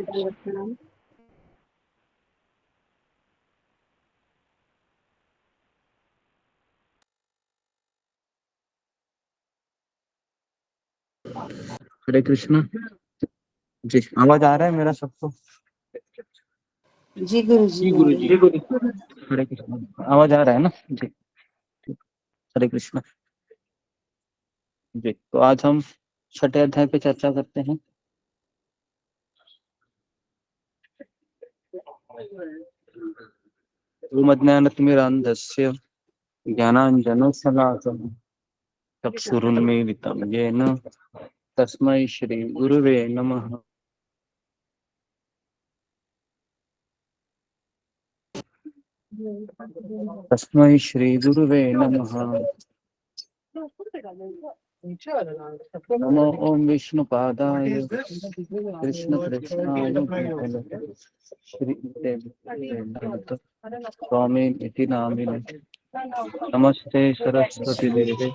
प्रणाम। हरे कृष्णा जी। आवाज आ रहा है मेरा सबको? जी गुरु जी। हरे कृष्णा, आवाज आ रहा है ना जी? हरे कृष्णा जी। तो आज हम छठे अध्याय पे चर्चा करते हैं। ओमज्ञानतिमिरान्धस्य ज्ञानाञ्जनशलाकया चक्षुरुन्मीलितं येन तस्मै श्री गुरुवे नमः। तस्मै श्री गुरुवे नमः। नमो ओम विष्णुपादाय कृष्ण कृष्णाय भूतले श्रीदेव स्वामी इति नामिने नमस्ते सरस्वती देवे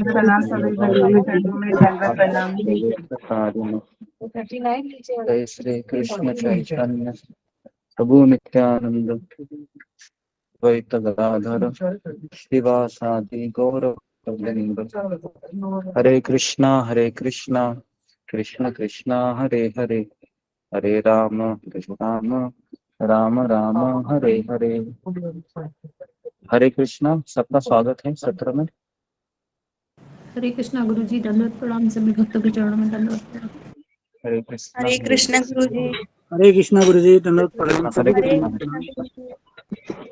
प्रणाम सभी भक्तों के चरणों में दंडवत प्रणाम। जय श्री कृष्ण चैतन्य प्रभु नित्यानंद द्वैत गदाधर श्रीवासादि गौर हरे कृष्णा कृष्ण कृष्णा हरे हरे हरे राम राम राम हरे हरे। हरे कृष्णा, सबका स्वागत है सत्र में। हरे कृष्णा गुरु जी, दंडवत प्रणाम। सभी भक्तों के चरणों में दंडवत प्रणाम। हरे कृष्णा गुरु जी। हरे कृष्णा गुरु जी, दंडवत प्रणाम। हरे सभी कृष्णा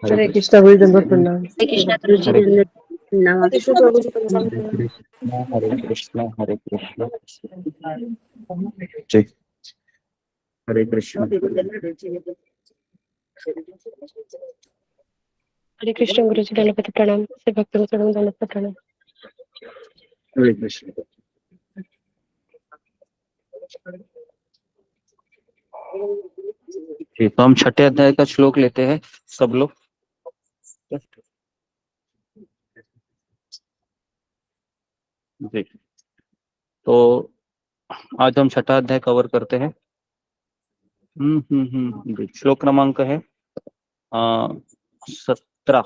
हरे कृष्णा गुरु दंडवत प्रणाम। हरे कृष्णा गुरु जी, दंडवत प्रणाम। हरे कृष्णा जी। हरे कृष्णा हरे कृष्णा गुरु जी, दंडवत प्रणाम। सभी भक्तों के चरणों में दंडवत प्रणाम। हरे कृष्ण जी। तो हम छठे अध्याय का श्लोक लेते हैं सब लोग। जी। तो आज हम छठा अध्याय कवर करते हैं। जी। श्लोक क्रमांक है 17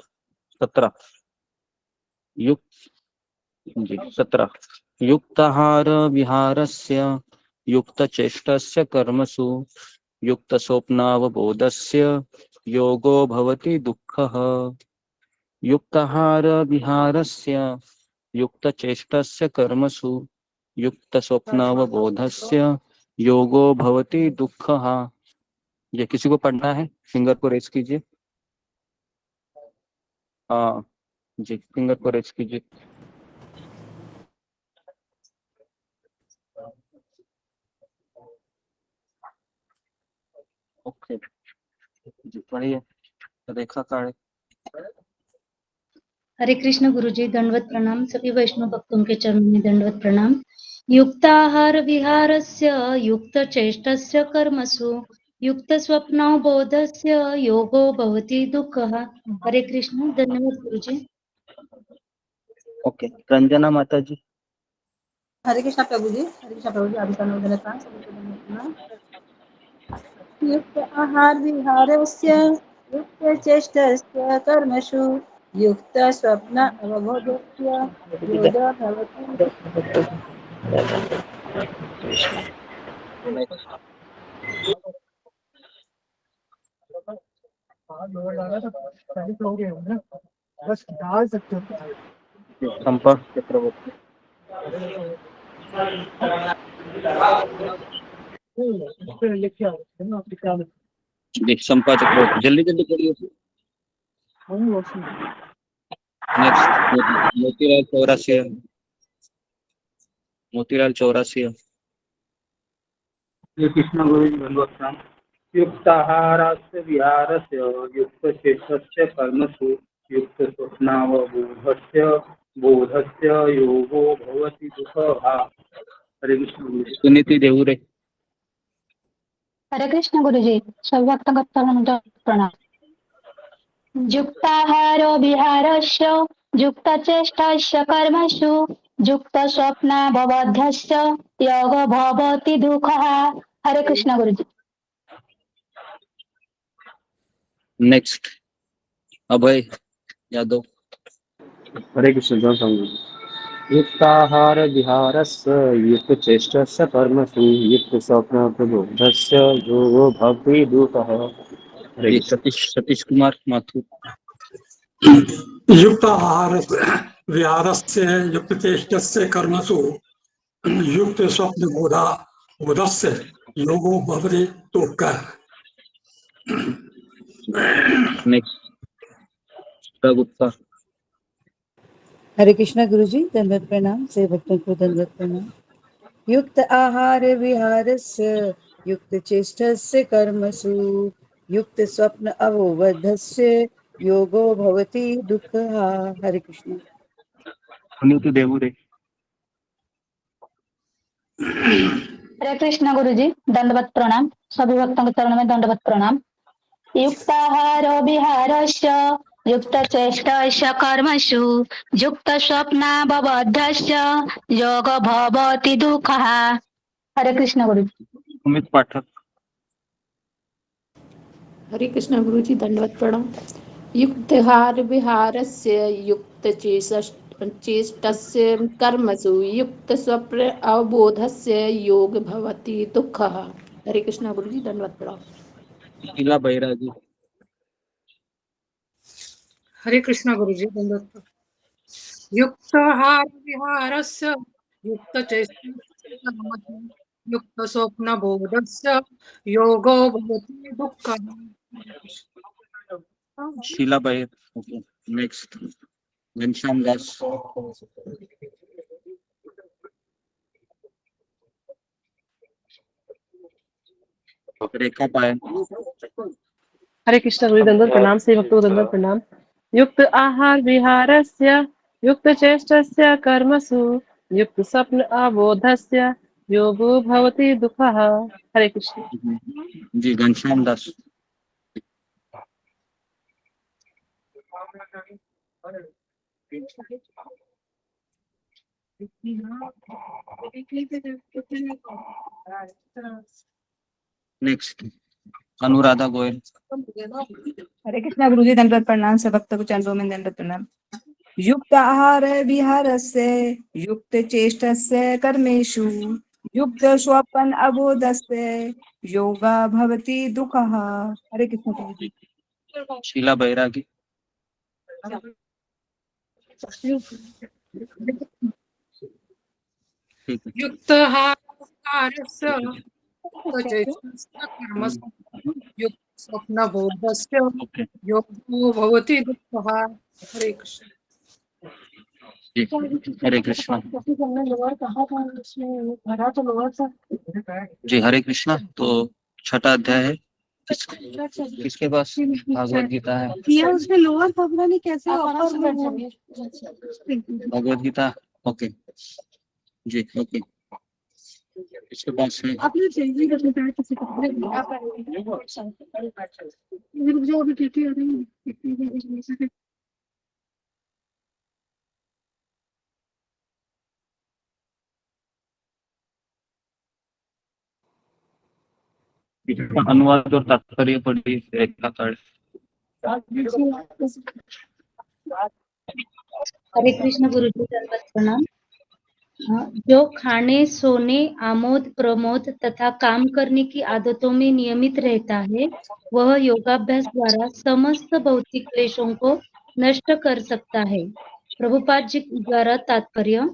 युक्त जी 17 युक्ताहार विहारस्य युक्तचेष्टस्य कर्मसु युक्तस्वप्नावबोधस्य योगो भवति दुःखः। युक्ताहार विहारस्य युक्तचेष्टस्य कर्मसु युक्तस्वप्नावबोधस्य योगो भवति दुःखः। ये किसी को पढ़ना है? फिंगर को रेज कीजिए। हाँ जी, फिंगर को रेज कीजिए। ओके जी, पढ़िए। रेखा काढ़े। हरे कृष्ण गुरु जी, दंडवत प्रणाम। सभी वैष्णव भक्तों के चरणों में दंडवत प्रणाम। युक्ताहार विहारस्य युक्तचेष्टस्य कर्मसु युक्तस्वप्नावबोधस्य योगो भवति दुःखः। हरे कृष्ण, धन्यवाद गुरु जी। ओके, रंजना माता जी। हरे कृष्णा प्रभु जी। हरे कृष्णा प्रभु जी। आदि काल युक्त आहार विहारस्य युक्त चेष्टस्य कर्मसु युक्त स्वप्न अवबोधस्य योग भवति। बस डाल सकते हो। संपर्क चक्रवर्ती। लिख आओ। जी, संपा चक्रवर्ती, जल्दी जल्दी करिए। नेक्स्ट मोतीलाल चौरासिया। मोतीलाल चौरासिया। श्री कृष्ण गुरु जी, दंडवत प्रणाम। युक्ताहारस्य विहारस्य युक्तचेष्टस्य कर्मसु युक्तस्वप्नावबोधस्य बोधस्य योगो भवति दुःखः। हरे कृष्ण गुरु जी। सुनीति देवुरे। हरे कृष्ण गुरु जी, सब भक्तों का प्रणाम। युक्ताहारो विहारस्य युक्तचेष्टस्य कर्मसु युक्त स्वप्न भवध्यश्च योग भवति दुःखः। हरे कृष्ण गुरुजी। नेक्स्ट अभय यादव। हरे कृष्ण जय स्वामी। युक्ताहार विहारस्य युक्त चेष्टस्य कर्मसु युक्त स्वप्न प्रबोधस्य योगो भक्ति दुःखः। हरे जी कृष्ण। सतीश कुमार माथुर। युक्त आहार विहारस्य युक्त चेष्टस्य कर्मसु युक्त स्वप्न बोधस्य योगो भवति दुःखः। नेक्स्ट गुप्ता। हरे कृष्णा गुरुजी, दंडवत प्रणाम। से भक्तों को दंडवत प्रणाम। युक्त आहार विहारस्य युक्त चेष्टस्य कर्मसु युक्त स्वप्न अवबोधस्य योगो भवति दुःखः। हरे कृष्ण। पुनीत देवुरे। हरे कृष्ण गुरुजी, दंडवत प्रणाम। सभी भक्तों के चरणों में दंडवत प्रणाम। युक्ताहार विहारस्य युक्त चेष्टस्य कर्मसु युक्त स्वप्नावबद्धस्य योग भवति दुःखः। हरे कृष्ण गुरुजी। अमित पाठक। हरे कृष्ण गुरुजी, दंडवत प्रणाम। युक्ताहार विहारस्य युक्त चेष्टस्य कर्मसु युक्त स्वप्न अवबोधस्य योग भवति दुःखः। हरे कृष्ण गुरुजी, दंडवत प्रणाम। शीला बैरागी। हरे कृष्ण गुरुजी, दंडवत। युक्त आहार विहारस्य युक्त चेष्टस्य कर्मसु युक्त स्वप्न बोधस्य योगो भवति दुःखः। शीला बैर। Okay next Ghanshyam Das. रेखा पायन। हरे कृष्णा गुरुजी, दंडवत प्रणाम। से भक्तों को दंडवत प्रणाम। युक्त आहार विहारस्य युक्त चेष्टस्य कर्मसु युक्त स्वप्न अबोधस्य योगो भवति दुःखः। हरे कृष्ण। जी घनश्याम दास। नेक्स्ट अनुराधा गोयल। हरे कृष्णा गुरुजी, दंडवत प्रणाम। सब भक्तों को चरणों में दंडवत प्रणाम। युक्त आहार विहारस्य युक्त चेष्टस्य कर्मेषु युक्त स्वपन अबोधस्य योगा भवति दुःखः। हरे कृष्ण गुरुजी। शीला बैरागी। युक्त आहार विहारस्य युक्त चेष्टस्य कर्मसु युक्त स्वप्न बोधस्य योगो भवति दुःखः। हरे कृष्ण। हरे कृष्णा। जी हरे कृष्णा। तो छठा अध्याय है। किसके पास भागवत गीता है? उसमें लोअर पकड़ा नहीं कैसे भगवत गीता। ओके जी ओके इसके पास है। आपने चेंज करने का किसी को जो भी कहती है अनुवाद और तात्पर्य पढ़ी रेखा कार्ड। हरे कृष्ण गुरुजी, दंडवत प्रणाम। जो खाने, सोने, आमोद प्रमोद तथा काम करने की आदतों में नियमित रहता है वह योगाभ्यास द्वारा समस्त भौतिक क्लेशों को नष्ट कर सकता है। प्रभुपाद जी द्वारा तात्पर्य: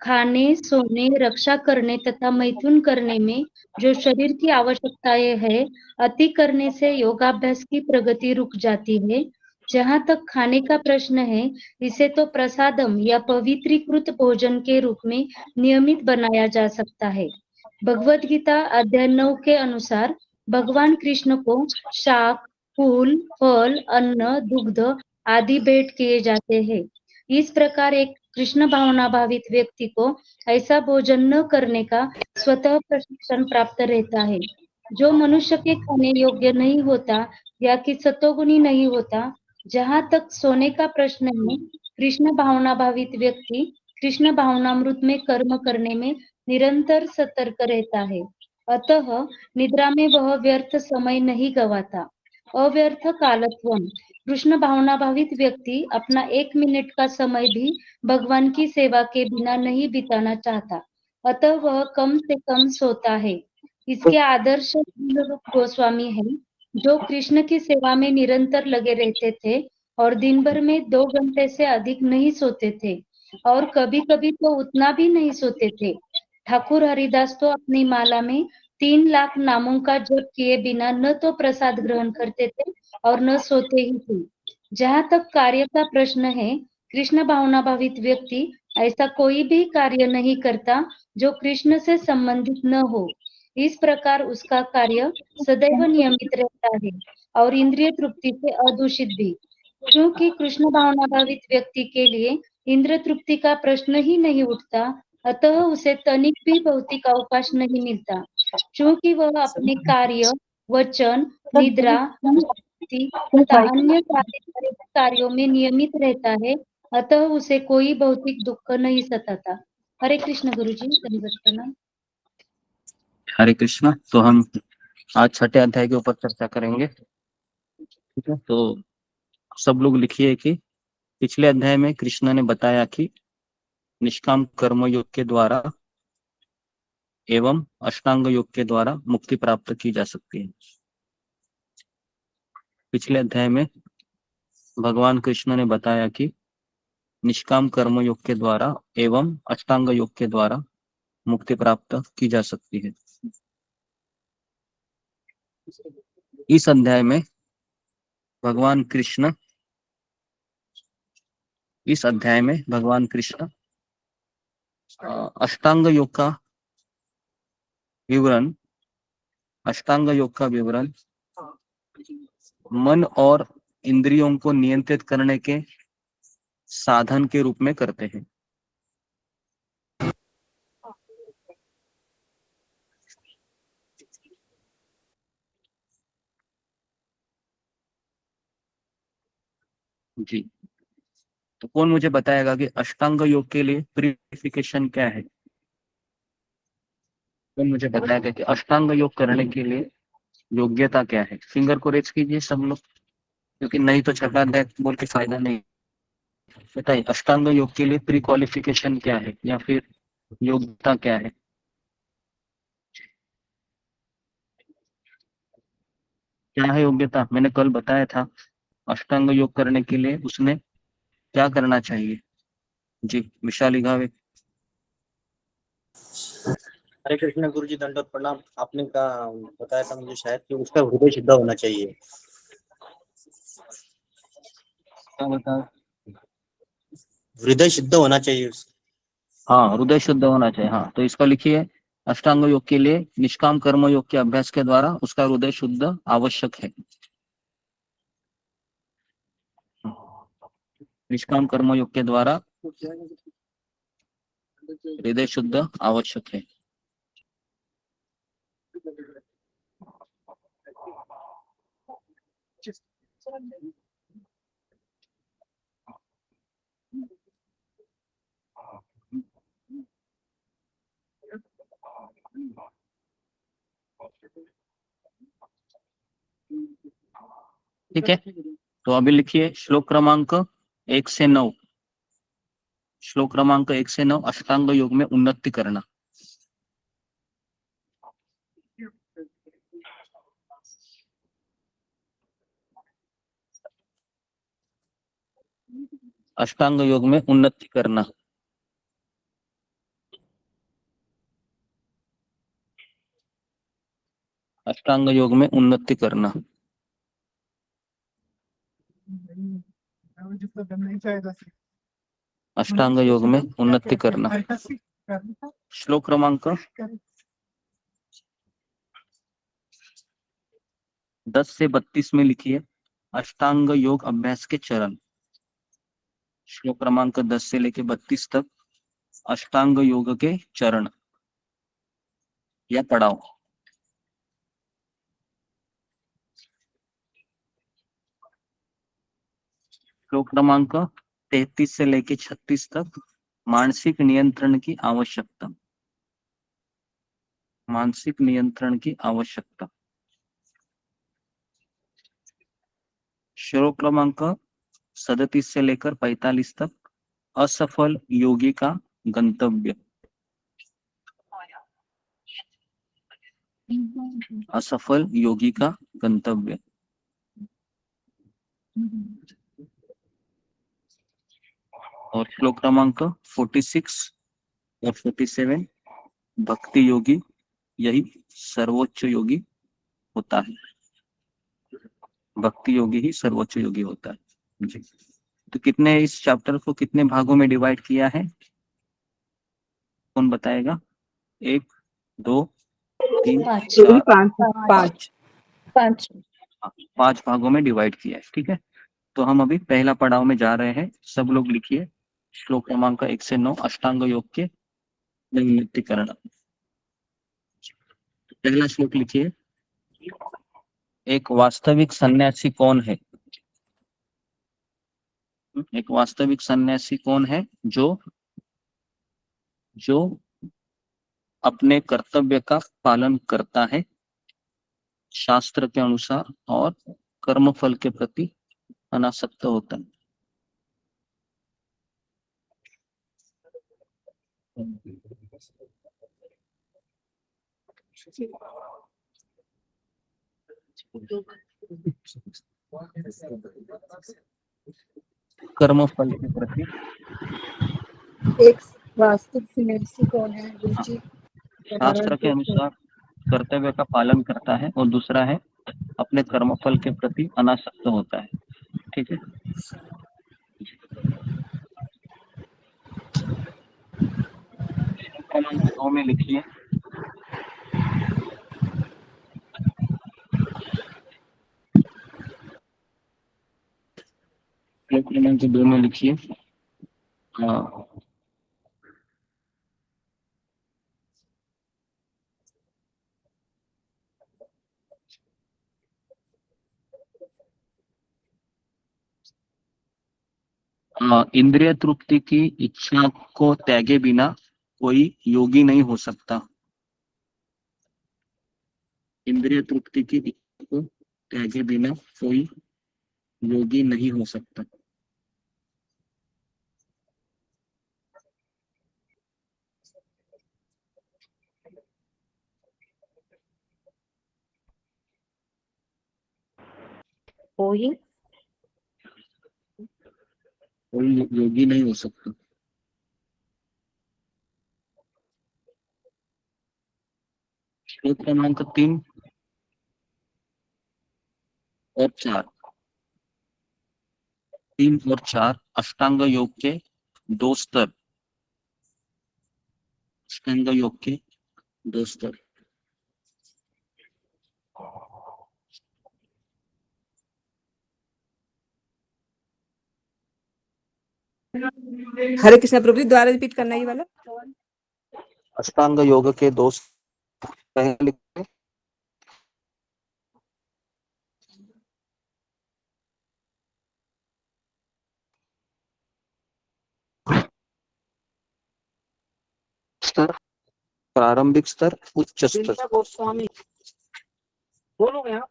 खाने, सोने, रक्षा करने तथा मैथुन करने में जो शरीर की आवश्यकताएं है, अति करने से योगाभ्यास की प्रगति रुक जाती है। जहाँ तक खाने का प्रश्न है, इसे तो प्रसादम या पवित्रीकृत भोजन के रूप में नियमित बनाया जा सकता है। भगवत गीता अध्याय 9 के अनुसार भगवान कृष्ण को शाक, फूल, फल, अन्न, दुग्ध आदि भेंट किए जाते हैं। इस प्रकार एक कृष्ण भावना भावित व्यक्ति को ऐसा भोजन न करने का स्वतः प्रशिक्षण प्राप्त रहता है। जो मनुष्य के खाने योग्य नहीं होता या कि सतोगुणी नहीं होता, जहाँ तक सोने का प्रश्न है, कृष्ण भावना भावित व्यक्ति कृष्ण भावनामृत में कर्म करने में निरंतर सतर्क रहता है। अतः निद्रा में वह व्यर्थ समय नहीं गवाता। अव्यर्थ कालत्वम, कृष्ण भावना भावित व्यक्ति अपना 1 मिनट का समय भी भगवान की सेवा के बिना नहीं बिताना चाहता। अतः वह कम से कम सोता है। इसके आदर्श रूप गोस्वामी हैं, जो कृष्ण की सेवा में निरंतर लगे रहते थे और दिन भर में 2 घंटे से अधिक नहीं सोते थे और कभी कभी तो उतना भी नहीं सोते थे। ठाकुर हरिदास तो अपनी माला में 3 लाख नामों का जप किए बिना न तो प्रसाद ग्रहण करते थे और न सोते ही थे। जहाँ तक कार्य का प्रश्न है, कृष्ण भावना भावित व्यक्ति ऐसा कोई भी कार्य नहीं करता जो कृष्ण से संबंधित न हो। इस प्रकार उसका कार्य सदैव नियमित रहता है और इंद्रिय तृप्ति से अदूषित भी। क्योंकि कृष्ण भावना भावित व्यक्ति के लिए इंद्र तृप्ति का प्रश्न ही नहीं उठता, अतः उसे तनिक भी भौतिक अवकाश नहीं मिलता। क्योंकि वह अपने कार्य, वचन, निद्रा, स्थिति तथा अन्य सारे कार्यों में नियमित रहता है, अतः उसे कोई भौतिक दुख नहीं सताता। हरे कृष्ण गुरु जी, दंडवत प्रणाम। हरे कृष्णा। तो हम आज छठे अध्याय के ऊपर चर्चा करेंगे। ठीक है, तो सब लोग लिखिए कि पिछले अध्याय में कृष्ण ने बताया कि निष्काम कर्म योग के द्वारा एवं अष्टांग योग के द्वारा मुक्ति प्राप्त की जा सकती है। पिछले अध्याय में भगवान कृष्ण ने बताया कि निष्काम कर्म योग के द्वारा एवं अष्टांग योग के द्वारा मुक्ति प्राप्त की जा सकती है। इस अध्याय में भगवान कृष्ण अष्टांग योग का विवरण मन और इंद्रियों को नियंत्रित करने के साधन के रूप में करते हैं। जी, तो कौन मुझे बताएगा कि अष्टांग योग के लिए प्यूरिफिकेशन क्या है? कौन मुझे बताएगा कि अष्टांग योग करने के लिए योग्यता क्या है? फिंगर को रेज कीजिए सब लोग, क्योंकि नहीं तो छठा अध्याय बोल के फायदा नहीं। बताइए, अष्टांग योग के लिए प्री क्वालिफिकेशन क्या है या फिर योग्यता क्या है? क्या है योग्यता? मैंने कल बताया था, अष्टांग योग करने के लिए उसने क्या करना चाहिए। जी, विशाली घावे। हरे कृष्ण गुरु जी, दंडवत प्रणाम। आपने कहा बताया था मुझे शायद कि उसका हृदय शुद्ध होना चाहिए। क्या बताया? हृदय शुद्ध होना चाहिए। हाँ, हृदय शुद्ध होना चाहिए। हाँ, तो इसका लिखिए, अष्टांग योग के लिए निष्काम कर्म योग के अभ्यास के द्वारा उसका हृदय शुद्ध आवश्यक है। निष्काम कर्म योग के द्वारा हृदय शुद्ध आवश्यक है। ठीक है, तो अभी लिखिए श्लोक क्रमांक 1 से 9। श्लोक क्रमांक 1 से 9, अष्टांग योग में उन्नति करना। अष्टांग योग में उन्नति करना। अष्टांग योग में उन्नति करना। अष्टांग योग में उन्नति करना। श्लोक क्रमांक 10 से 32 में लिखिए अष्टांग योग अभ्यास के चरण। श्लोक क्रमांक 10 से लेके 32 तक अष्टांग योग के चरण या पड़ाव। श्लोक क्रमांक 33 से लेके 36 तक मानसिक नियंत्रण की आवश्यकता, मानसिक नियंत्रण की आवश्यकता। श्लोक क्रमांक 37 से लेकर 45 तक। असफल योगी का गंतव्य, असफल योगी का गंतव्य। और श्लोक क्रमांक 46 और 47, भक्ति योगी यही सर्वोच्च योगी होता है, भक्ति योगी ही सर्वोच्च योगी होता है जी। तो कितने, इस चैप्टर को कितने भागों में डिवाइड किया है, कौन बताएगा? 1 2 3 पाँच 4 पाँच 5 5 भागों में डिवाइड किया है, ठीक है। तो हम अभी पहला पड़ाव में जा रहे हैं, सब लोग लिखिए श्लोक क्रमांक 1 से 9 अष्टांग योग के निमित्तीकरण। पहला श्लोक लिखिए, एक वास्तविक सन्यासी कौन है? एक वास्तविक सन्यासी कौन है? जो जो अपने कर्तव्य का पालन करता है शास्त्र के अनुसार और कर्म फल के प्रति अनासक्त होता है। कर्म फल के प्रति एक वास्तविक सन्यासी कौन है गुरुजी? शास्त्र के अनुसार कर्तव्य का पालन करता है, और दूसरा है अपने कर्मफल के प्रति अनासक्त होता है, ठीक है। क्रमांक 2 में लिखिए, क्रमांक 2 में लिखिए, इंद्रिय तृप्ति की इच्छा को त्यागे बिना कोई योगी नहीं हो सकता। इंद्रिय तृप्ति की इच्छा को त्यागे बिना कोई योगी नहीं हो सकता। कोई योगी नहीं हो सकता। श्लोक क्रमांक 3 और 4, 3 और 4 अष्टांग योग के 2 स्तर, अष्टांग योग के 2 स्तर। हरे कृष्णा प्रभु जी, द्वारा रिपीट करना ये वाला। अष्टांग योग के 2 पहले स्तर, प्रारंभिक स्तर, उच्च स्तर। गोस्वामी बोलोगे आप?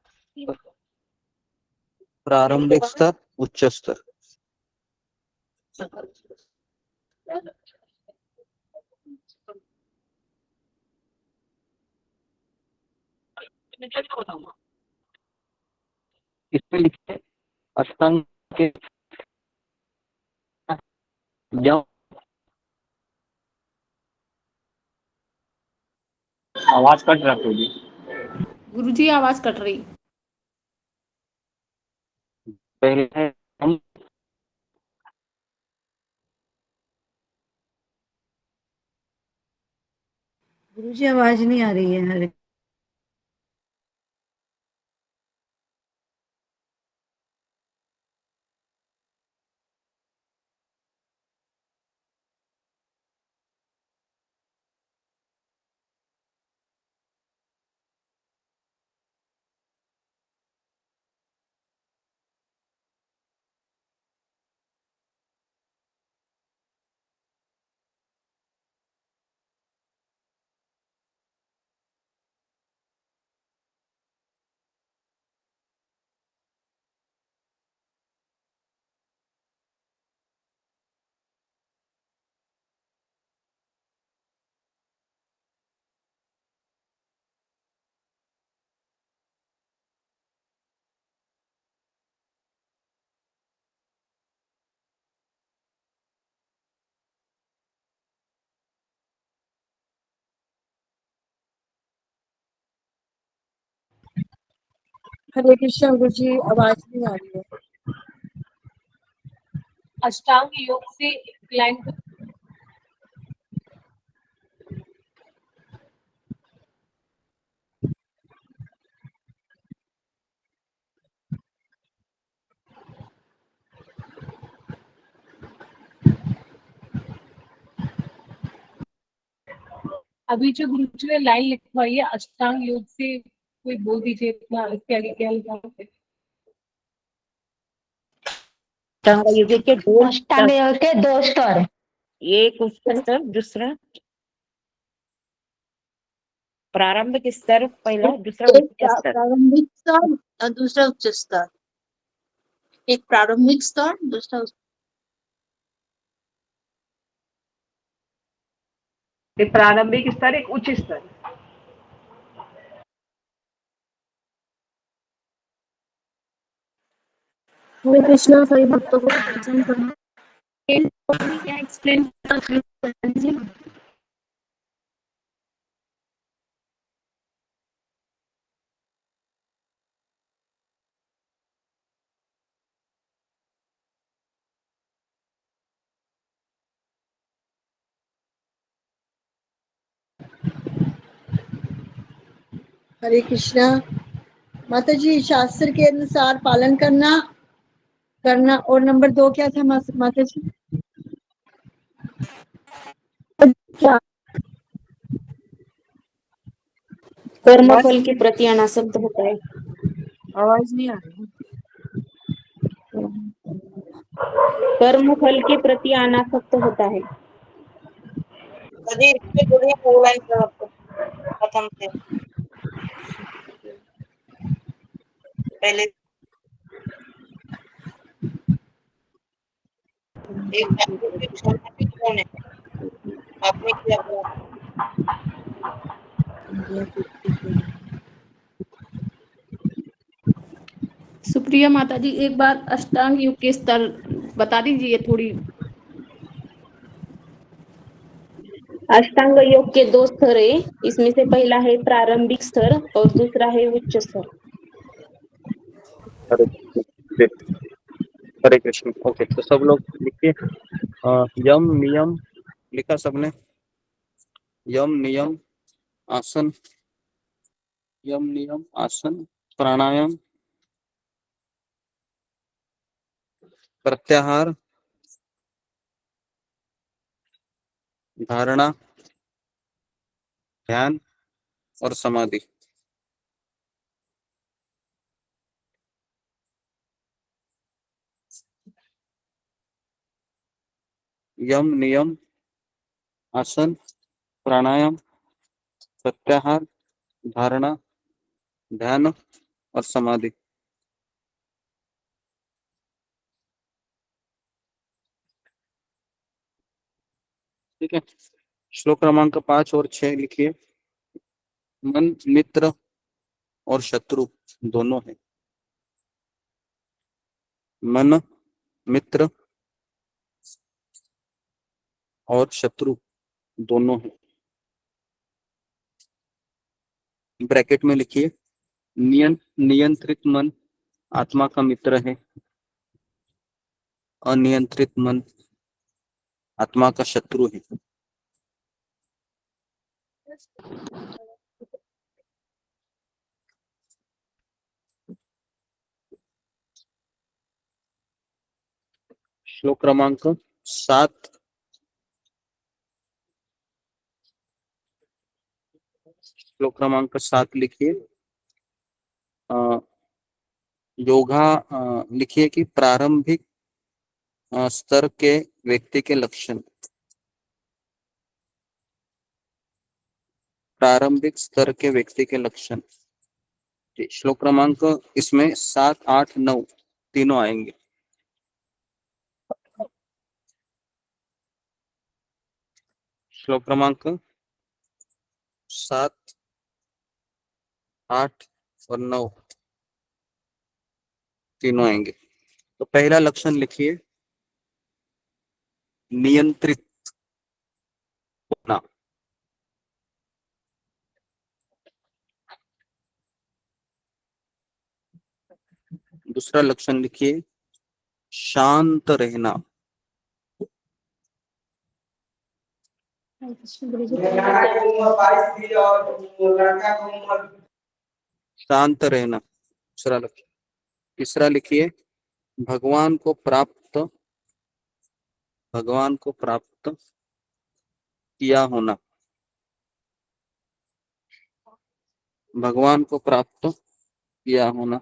प्रारंभिक स्तर, उच्च स्तर। इसमें लिखिए अष्टांग के आवाज कट रहा है गुरुजी आवाज कट रही। पहले है हम गुरुजी आवाज नहीं आ रही है। हरे हरे कृष्ण गुरु जी, आवाज नहीं आ रही है। अष्टांग योग से लाइन को अभी जो गुरु जी ने लाइन लिखवाई है अष्टांग योग से, कोई बोल दीजिए इतना इसके आगे क्या लिखा है। अष्टांग योग के दो अष्टांग योग के 2 स्तर। एक उच्च स्तर, दूसरा प्रारंभिक स्तर, पहला, दूसरा एक उच्च स्तर। प्रारंभिक स्तर और दूसरा उच्च स्तर। एक प्रारंभिक स्तर, दूसरा एक प्रारंभिक स्तर, एक उच्च स्तर। हरे कृष्णा सभी भक्तों को दर्शन करना क्या एक्सप्लेन कर हरे कृष्णा। माता जी, शास्त्र के अनुसार पालन करना और नंबर 2 क्या था माता जी? क्या? कर्मफल के प्रति अनासक्त होता है। आवाज नहीं आ रही। कर्मफल के प्रति अनासक्त होता है। प्रथम से पहले एक कौन है आपने किया हुआ सुप्रिया माता जी, एक बार अष्टांग योग के स्तर बता दीजिए थोड़ी। अष्टांग योग के 2 स्तर है, इसमें से पहला है प्रारंभिक स्तर और दूसरा है उच्च स्तर। हरे हरे कृष्ण। ओके, तो सब लोग लिखिए। यम नियम लिखा सबने? यम नियम आसन, यम नियम आसन, प्राणायाम, प्रत्याहार, धारणा, ध्यान और समाधि। यम नियम आसन, प्राणायाम, प्रत्याहार, धारणा, ध्यान और समाधि। ठीक है। श्लोक क्रमांक 5 और 6 लिखिए। मन मित्र और शत्रु दोनों है। मन मित्र और शत्रु दोनों है। ब्रैकेट में लिखिए, नियंत्रित मन आत्मा का मित्र है, अनियंत्रित मन आत्मा का शत्रु है। श्लोक क्रमांक 7 श्लोक क्रमांक 7 लिखिए। योगा लिखिए कि प्रारंभिक स्तर के व्यक्ति के लक्षण। प्रारंभिक स्तर के व्यक्ति के लक्षण। श्लोक क्रमांक इसमें 7, 8, 9 तीनों आएंगे। श्लोक क्रमांक 7, 8 और 9 तीनों आएंगे। तो पहला लक्षण लिखिए, नियंत्रित होना। दूसरा लक्षण लिखिए शांत रहना। शांत रहना दूसरा लक्षण। तीसरा लिखिए भगवान को प्राप्त किया होना। भगवान को प्राप्त किया होना।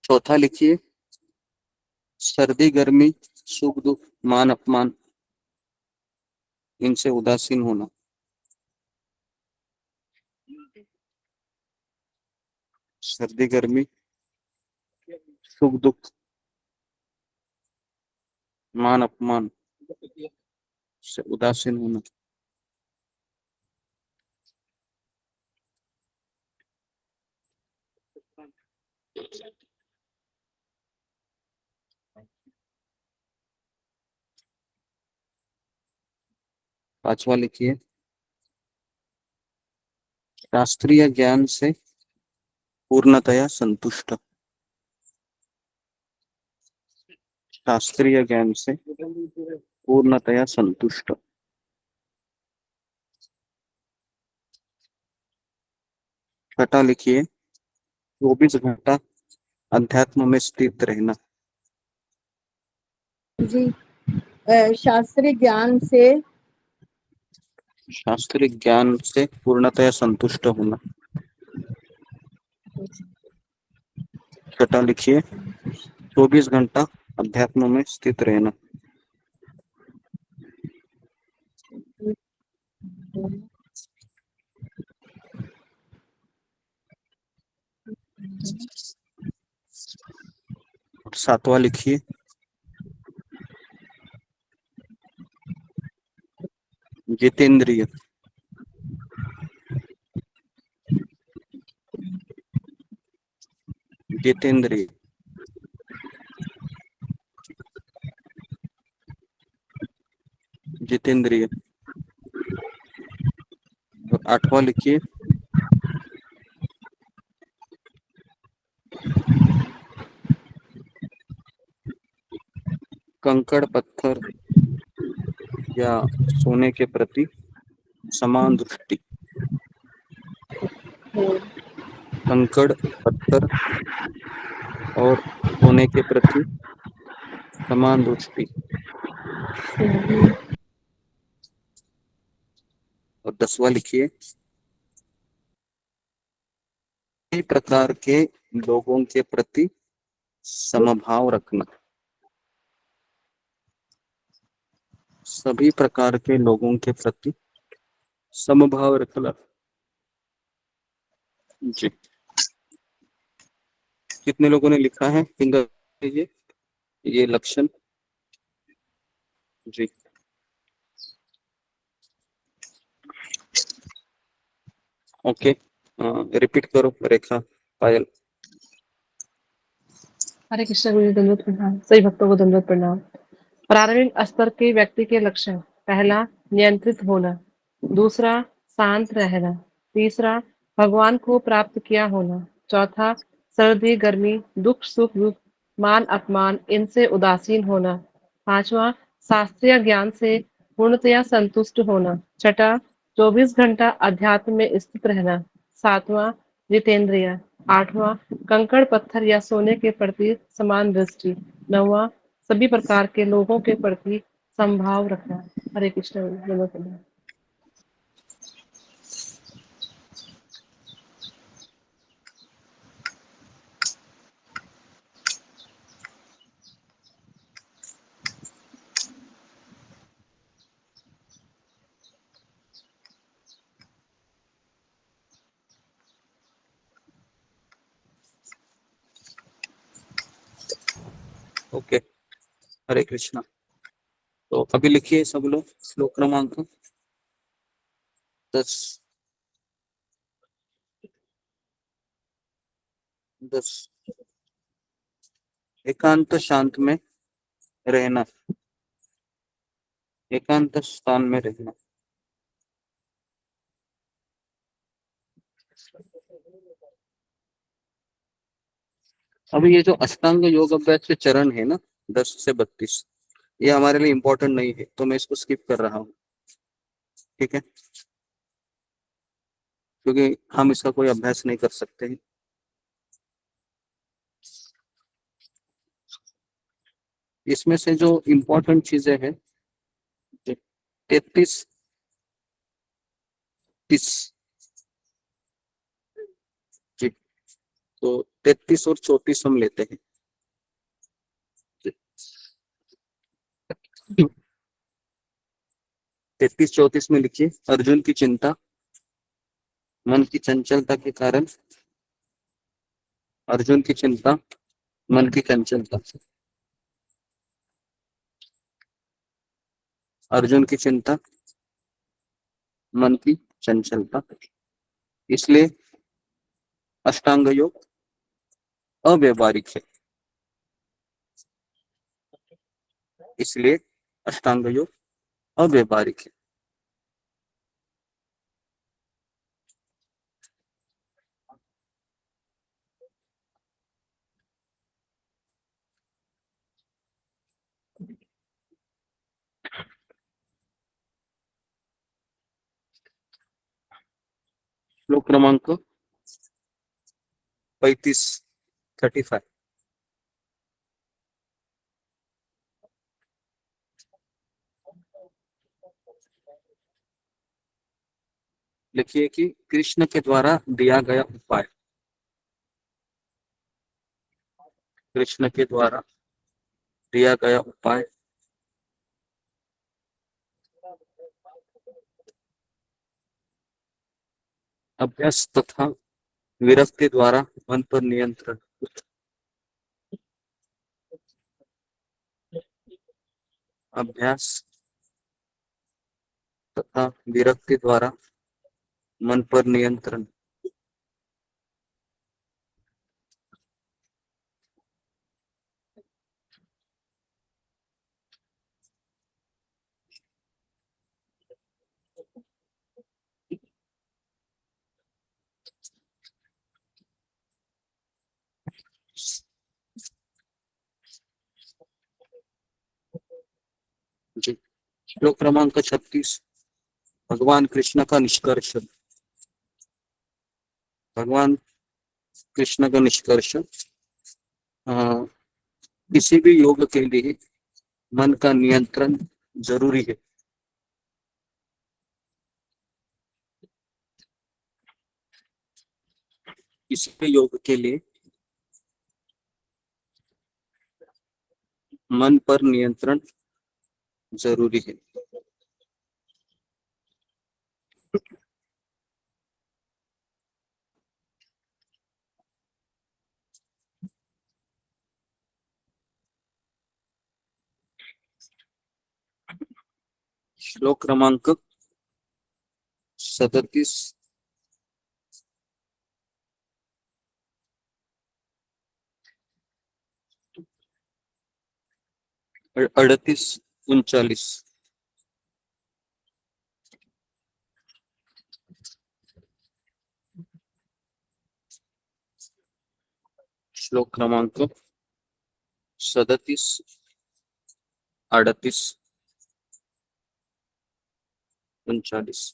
चौथा लिखिए सर्दी गर्मी सुख दुख मान अपमान इनसे उदासीन होना। सर्दी गर्मी सुख दुख मान अपमान से उदासीन होना। पांचवा लिखिए शास्त्रीय ज्ञान से पूर्णतया संतुष्ट। शास्त्रीय ज्ञान से पूर्णतया संतुष्ट। छठा लिखिए 24 घंटा अध्यात्म में स्थित रहना। जी शास्त्रीय ज्ञान से पूर्णतया संतुष्ट होना। छठा लिखिए 24 घंटा अध्यात्म में स्थित रहना। और सातवां लिखिए जितेंद्रिय। जितेंद्रिय। जितेंद्रिय। और आठवां लिखिए कंकड़ पत्थर या सोने के प्रति समान दृष्टि। कंकड़ पत्थर और सोने के प्रति समान दृष्टि। और 10वां लिखिए सभी प्रकार के लोगों के प्रति समभाव रखना। सभी प्रकार के लोगों के प्रति समभाव रखना। जी कितने लोगों ने लिखा है फिंगर कीजिए ये लक्षण। जी ओके रिपीट करो रेखा पायल। हरे कृष्ण गुरु जी दंडवत प्रणाम। सभी भक्तों को दंडवत प्रणाम। प्रारंभिक स्तर के व्यक्ति के लक्षण। पहला नियंत्रित होना। दूसरा शांत रहना। तीसरा भगवान को प्राप्त किया होना। चौथा सर्दी गर्मी दुख सुख दुख मान अपमान इनसे उदासीन होना। पांचवा शास्त्रीय ज्ञान से पूर्णतया संतुष्ट होना। छठा 24 घंटा अध्यात्म में स्थित रहना। सातवां जितेंद्रिय। आठवां कंकड़ पत्थर या सोने के प्रति समान दृष्टि। नौवां सभी प्रकार के लोगों के प्रति संभाव रखना। हरे कृष्ण नमः। ओके, हरे कृष्णा। तो अभी लिखिए सब लोग श्लोक क्रमांक 10। 10 एकांत शांत में रहना, एकांत स्थान में रहना। अभी ये जो अष्टांग योग अभ्यास के चरण है ना 10 से 32, ये हमारे लिए इम्पोर्टेंट नहीं है, तो मैं इसको स्किप कर रहा हूँ, ठीक है, क्योंकि हम इसका कोई अभ्यास नहीं कर सकते हैं। इसमें से जो इम्पोर्टेंट चीजें हैं 33 30 जी, तो 33 और 34 हम लेते हैं। 33-34 में लिखिए, अर्जुन की चिंता मन की चंचलता के कारण, अर्जुन की चिंता मन की चंचलता, अर्जुन की चिंता मन की चंचलता, इसलिए अष्टांग योग अव्यवहारिक है, इसलिए अष्टांग योग अव्यवहारिक है। श्लोक क्रमांक 35 लिखिए कि कृष्ण के द्वारा दिया गया उपाय, कृष्ण के द्वारा दिया गया उपाय अभ्यास तथा विरक्ति द्वारा मन पर नियंत्रण, अभ्यास तथा विरक्ति द्वारा मन पर नियंत्रण। जी, श्लोक क्रमांक 36 भगवान कृष्ण का निष्कर्ष, भगवान कृष्ण का निष्कर्ष, किसी भी योग के लिए मन का नियंत्रण जरूरी है, किसी भी योग के लिए मन पर नियंत्रण जरूरी है। श्लोक क्रमांक 37 38 39 श्लोक क्रमांक 37 38 39।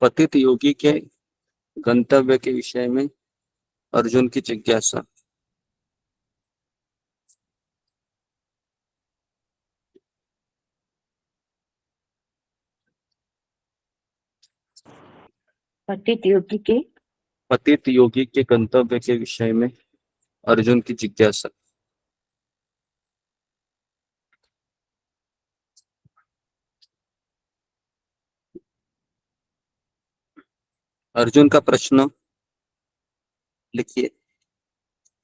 पतित योगी के गंतव्य के विषय में अर्जुन की जिज्ञासा, पतित योगी के गंतव्य के विषय में अर्जुन की जिज्ञासा। अर्जुन का प्रश्न लिखिए।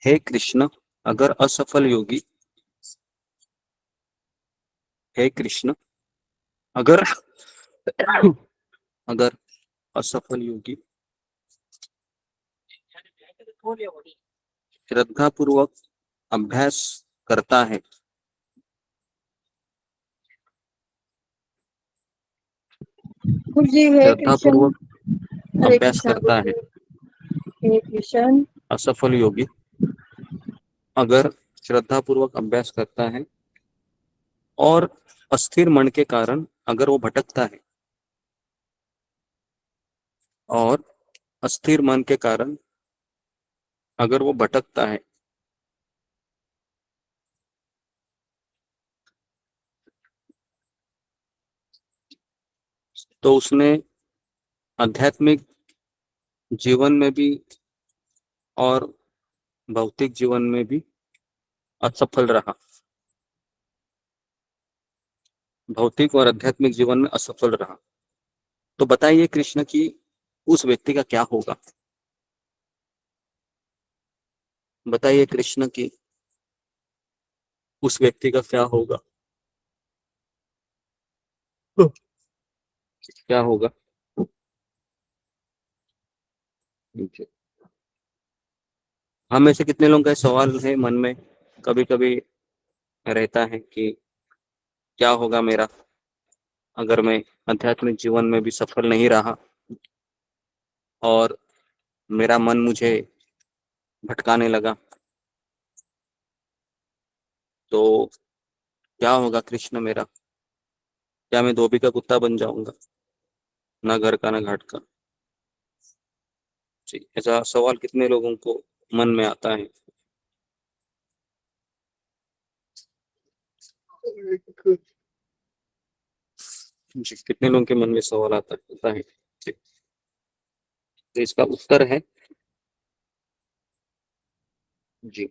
हे कृष्ण, अगर असफल योगी, हे कृष्ण, अगर अगर असफल योगी श्रद्धा पूर्वक अभ्यास करता है, गुरुजी हे श्रद्धा कृष्ण, पूर्वक हरे अभ्यास कृष्णा करता है, गुरुजी हे कृष्ण, असफल योगी अगर श्रद्धा पूर्वक अभ्यास करता है और अस्थिर मन के कारण अगर वो भटकता है, और अस्थिर मन के कारण अगर वो भटकता है, तो उसने आध्यात्मिक जीवन में भी और भौतिक जीवन में भी असफल रहा। भौतिक और आध्यात्मिक जीवन में असफल रहा। तो बताइए कृष्ण कि उस व्यक्ति का क्या होगा? बताइए कृष्ण कि उस व्यक्ति का क्या होगा? क्या होगा? हम में से कितने लोगों का सवाल है मन में, कभी कभी रहता है कि क्या होगा मेरा अगर मैं आध्यात्मिक जीवन में भी सफल नहीं रहा और मेरा मन मुझे भटकाने लगा, तो क्या होगा कृष्ण मेरा? क्या मैं धोबी का कुत्ता बन जाऊंगा, ना घर का ना घाट का? जी, ऐसा सवाल कितने लोगों को मन में आता है? जी, कितने लोगों के मन में सवाल आता है? जी, तो इसका उत्तर है जी।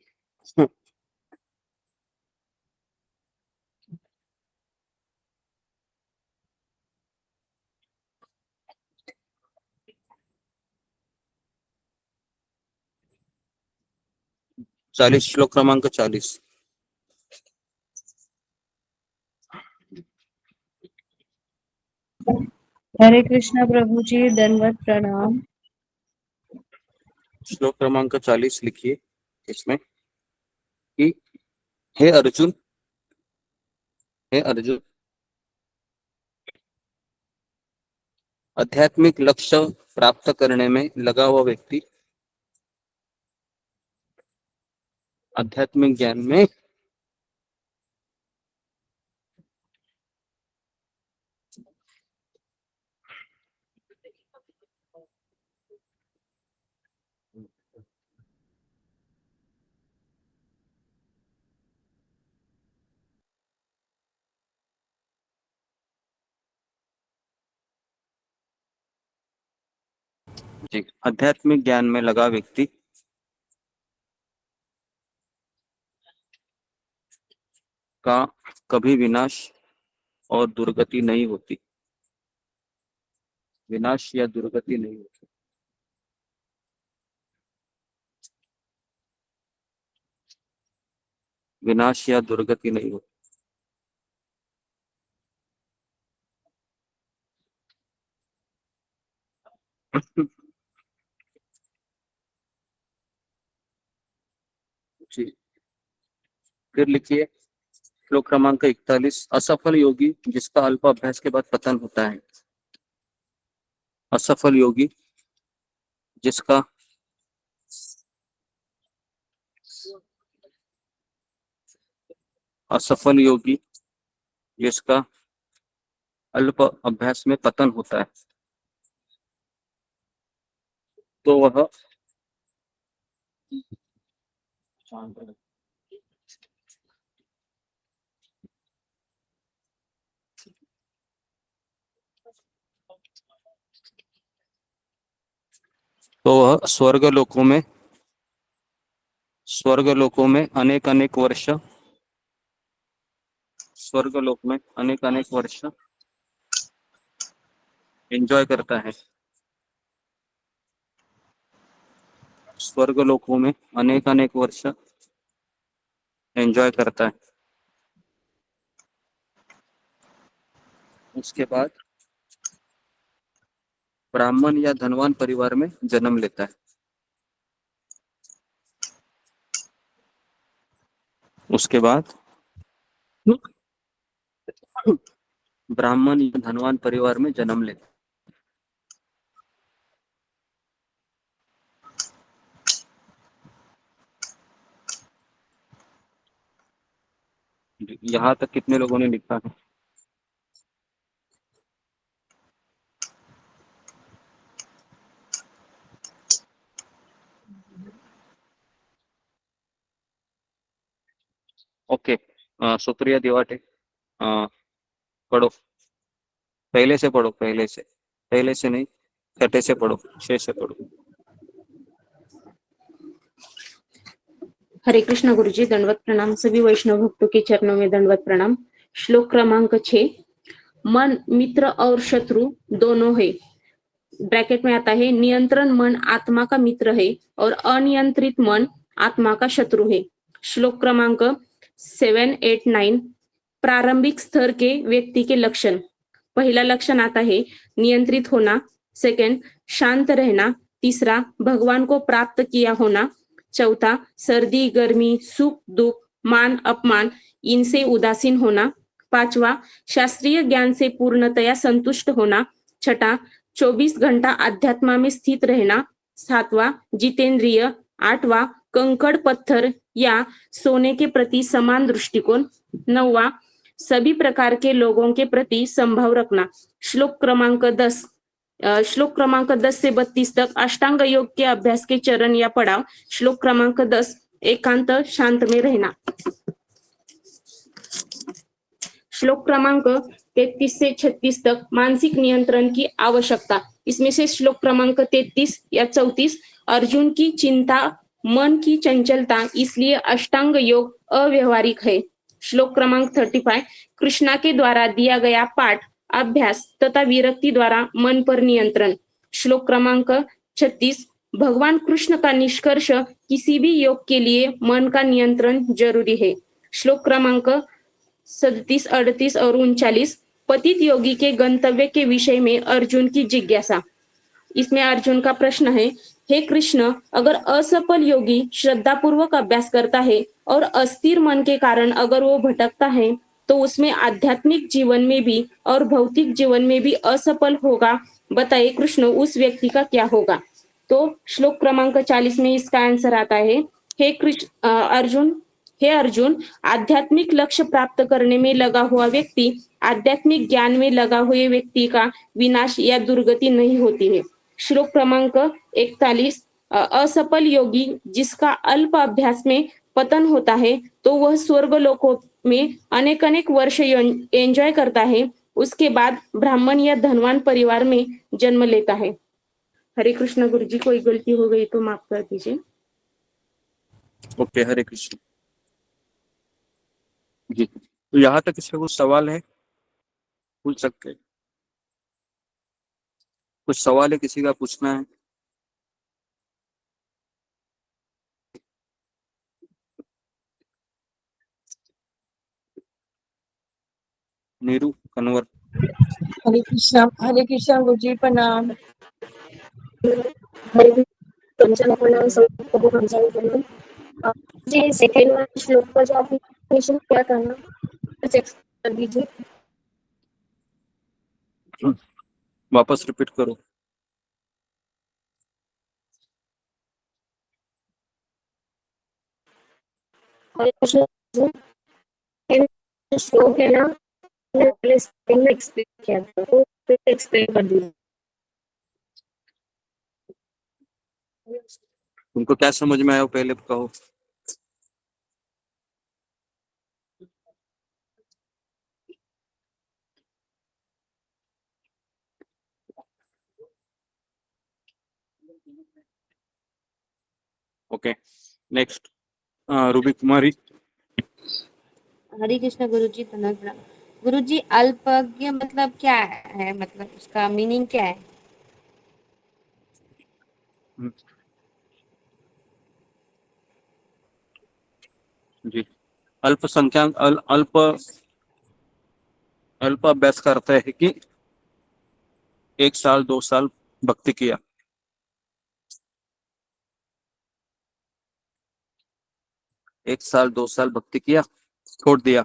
40 श्लोक क्रमांक 40। हरे कृष्णा प्रभु जी, दंडवत प्रणाम। श्लोक क्रमांक 40 लिखिए इसमें कि हे अर्जुन, हे अर्जुन, आध्यात्मिक लक्ष्य प्राप्त करने में लगा हुआ व्यक्ति आध्यात्मिक ज्ञान में जी, आध्यात्मिक ज्ञान में लगा व्यक्ति का कभी विनाश और दुर्गति नहीं होती। विनाश या दुर्गति नहीं होती। विनाश या दुर्गति नहीं होती। जी, फिर लिखिए श्लोक क्रमांक 41। असफल योगी जिसका अल्प अभ्यास के बाद पतन होता है। असफल योगी जिसका असफल योगी जिसका अल्प अभ्यास में पतन होता है, तो वह स्वर्ग लोकों में अनेक अनेक वर्ष स्वर्गलोक में अनेक अनेक वर्ष एंजॉय करता है। स्वर्ग लोकों में अनेक अनेक वर्ष एंजॉय करता है। उसके बाद ब्राह्मण या धनवान परिवार में जन्म लेता है। उसके बाद ब्राह्मण या धनवान परिवार में जन्म लेता है। यहाँ तक कितने लोगों ने लिखा है? ओके, सुप्रिया दिवाटे, पढ़ो, पहले से पढ़ो, पहले से नहीं, छठे से पढ़ो, 6 से पढ़ो। हरे कृष्ण गुरुजी, दंडवत प्रणाम। सभी वैष्णव भक्तों के चरणों में दंडवत प्रणाम। श्लोक क्रमांक 6। मन मित्र और शत्रु दोनों है। ब्रैकेट में आता है नियंत्रण मन आत्मा का मित्र है और अनियंत्रित मन आत्मा का शत्रु है। श्लोक क्रमांक 7, 8, 9। प्रारंभिक स्तर के व्यक्ति के लक्षण। पहला लक्षण आता है नियंत्रित होना, सेकंड शांत रहना, तीसरा भगवान को प्राप्त किया होना, चौथा सर्दी गर्मी सुख दुख मान अपमान इनसे उदासीन होना, पांचवा शास्त्रीय ज्ञान से पूर्णतया संतुष्ट होना, छठा 24 घंटा अध्यात्म में स्थित रहना, सातवां जितेंद्रिय, आठवां कंकड़ पत्थर या सोने के प्रति समान दृष्टिकोण, नौवां सभी प्रकार के लोगों के प्रति संभाव रखना। श्लोक क्रमांक 10 से 32 तक अष्टांग योग के अभ्यास के चरण या पड़ाव। श्लोक क्रमांक 10 एकांत शांत में रहना। श्लोक क्रमांक 33 से 36 तक मानसिक नियंत्रण की आवश्यकता। इसमें से श्लोक क्रमांक 33 या 34 अर्जुन की चिंता मन की चंचलता, इसलिए अष्टांग योग अव्यवहारिक है। श्लोक क्रमांक 35 कृष्णा के द्वारा दिया गया पाठ अभ्यास तथा विरक्ति द्वारा मन पर नियंत्रण। श्लोक क्रमांक 36 भगवान कृष्ण का निष्कर्ष किसी भी योग के लिए मन का नियंत्रण जरूरी है। श्लोक क्रमांक 37, 38 और 39 पतित योगी के गंतव्य के विषय में अर्जुन की जिज्ञासा। इसमें अर्जुन का प्रश्न है, हे कृष्ण, अगर असफल योगी श्रद्धा पूर्वक अभ्यास करता है और अस्थिर मन के कारण अगर वो भटकता है तो उसमें आध्यात्मिक जीवन में भी और भौतिक जीवन में भी असफल होगा। बताइए कृष्ण, उस व्यक्ति का क्या होगा? तो श्लोक क्रमांक 40 में इसका आंसर आता है, हे अर्जुन, आध्यात्मिक लक्ष्य प्राप्त करने में लगा हुआ व्यक्ति आध्यात्मिक ज्ञान में लगा हुए व्यक्ति का विनाश या दुर्गति नहीं होती है। श्लोक क्रमांक 41 असफल योगी जिसका अल्प अभ्यास में पतन होता है तो वह स्वर्ग लोकों में अनेक वर्ष एंजॉय करता है, उसके बाद ब्राह्मण या धनवान परिवार में जन्म लेता है। हरे कृष्ण गुरु जी, कोई गलती हो गई तो माफ कर दीजिए। ओके, हरे कृष्ण जी। तो यहाँ तक किसी कुछ सवाल है, पूछ सकते हैं। कुछ सवाल है किसी का पूछना है? नीरू कन्वर। हरे कृष्णा गुरु जी प्रणाम। जी सेकंड वाले श्लोक का जो आपने क्वेश्चन किया था ना, चेक कर दीजिए। वापस रिपीट करो। हरे कृष्ण श्लोक है ना, पहले सेकंड में एक्सप्लेन किया था, तो फिर एक्सप्लेन कर दीजिए। तुमको क्या समझ में आया वो पहले कहो। ओके, नेक्स्ट रूबी कुमारी। हरे कृष्ण गुरु जी, धन्यवाद। गुरु जी, अल्पज्ञ मतलब क्या है? मतलब उसका मीनिंग क्या है? जी, अल्पसंख्यक अल्प अभ्यास का अर्थ है कि 1 साल 2 साल भक्ति किया, एक साल 2 साल भक्ति किया, छोड़ दिया,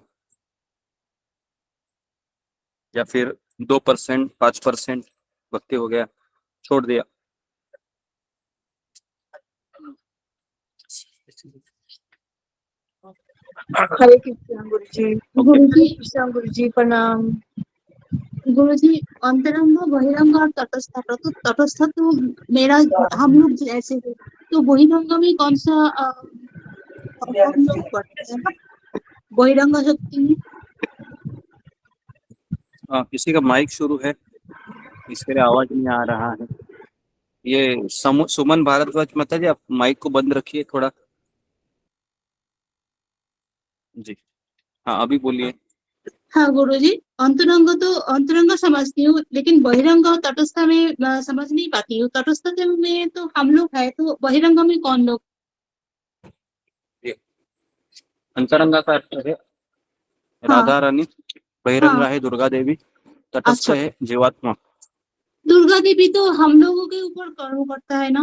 या फिर 2% 5% भक्ति हो गया, छोड़ दिया। हरे कृष्णा गुरु जी प्रणाम। गुरु जी अंतरंग बहिरंग और तटस्थ, तो तटस्थ तो मेरा हम लोग जैसे हैं, तो बहिरंग में कौन सा हम लोग पढ़ते हैं बहिरंग शक्ति में? किसी का माइक शुरू है, इसके लिए आवाज नहीं आ रहा है। ये सुमन भारद्वाज माता जी, आप माइक को बंद रखिए थोड़ा। जी हाँ, अभी बोलिए। हाँ गुरु जी, अंतरंग समझती हूँ, लेकिन बहिरंग और तटस्थ में समझ नहीं पाती हूँ। तटस्थ में तो हम लोग है, तो बहिरंग में कौन लोग? अंतरंगा का अर्थ है राधा रानी, बहिरंगा है दुर्गा देवी, तटस्थ अच्छा, है जीवात्मा। दुर्गा देवी तो हम लोगों के ऊपर कर्म करता है ना?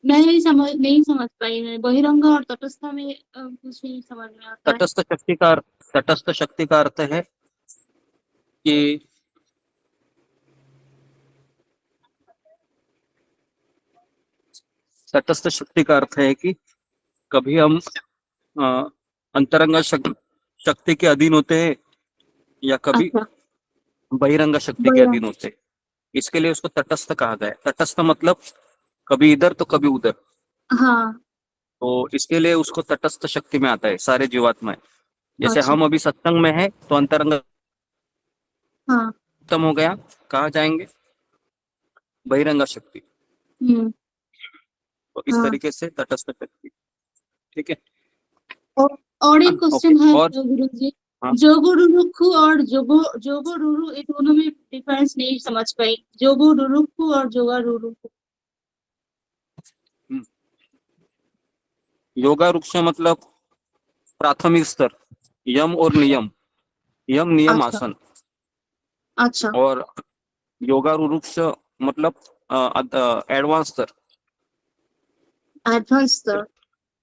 मैं नहीं समझ पाई। मैं बहिरंग और तटस्थ में कुछ नहीं समझ में आता है। तटस्थ शक्ति का अर्थ है कि तटस्थ शक्ति का अर्थ है कि कभी हम अंतरंग शक्ति के अधीन होते हैं, या कभी बहिरंग शक्ति के अधीन होते हैं। इसके लिए उसको तटस्थ कहा गया है। तटस्थ मतलब कभी इधर तो कभी उधर। हाँ, तो इसके लिए उसको तटस्थ शक्ति में आता है सारे जीवात्माएं। जैसे अच्छा। हम अभी सत्संग में है तो अंतरंग हाँ, खत्म हो गया, कहाँ जाएंगे? बहिरंग शक्ति। तो इस हाँ। तरीके से तटस्थ शक्ति। ठीक है। और एक क्वेश्चन है और गुरु जी, हाँ, जोगो और जोगो रुरु, ये दोनों में डिफरेंस नहीं समझ पाई। जोगो रुरुखु और जोगा रुरुखु। योगा वृक्ष मतलब प्राथमिक स्तर, यम और नियम, यम नियम अच्छा, आसन। अच्छा, और योगा वृक्ष मतलब एडवांस स्तर, एडवांस स्तर।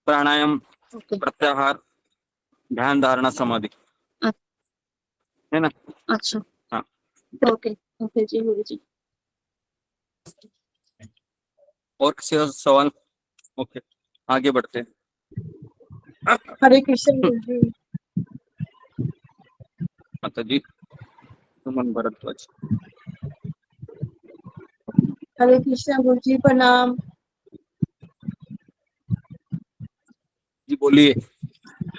प्राणायाम, ओके, प्रत्याहार, ध्यान धारणा समाधि, है ना? अच्छा, हाँ, ओके, ओके जी गुरु जी। और किसी का सवाल? ओके, आगे बढ़ते हैं। हरे कृष्ण गुरु जी। माता जी, सुमन भरद्वाज। हरे कृष्ण गुरु जी प्रणाम। जी बोलिए।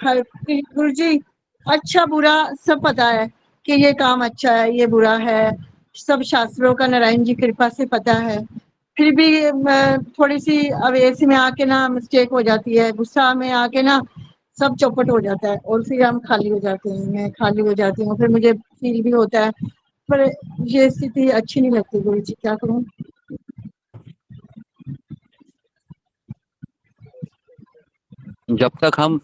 हरे गुरु जी, अच्छा बुरा सब पता है कि ये काम अच्छा है, ये बुरा है, सब शास्त्रों का नारायण जी कृपा से पता है। फिर भी थोड़ी सी अवेसी में आके ना मिस्टेक हो जाती है, गुस्सा में आके ना सब चौपट हो जाता है, और फिर हम खाली हो जाते हैं, मैं खाली हो जाती हूँ, फिर मुझे फील भी होता है, पर ये स्थिति अच्छी नहीं लगती गुरु जी, क्या करूँ? जब तक हम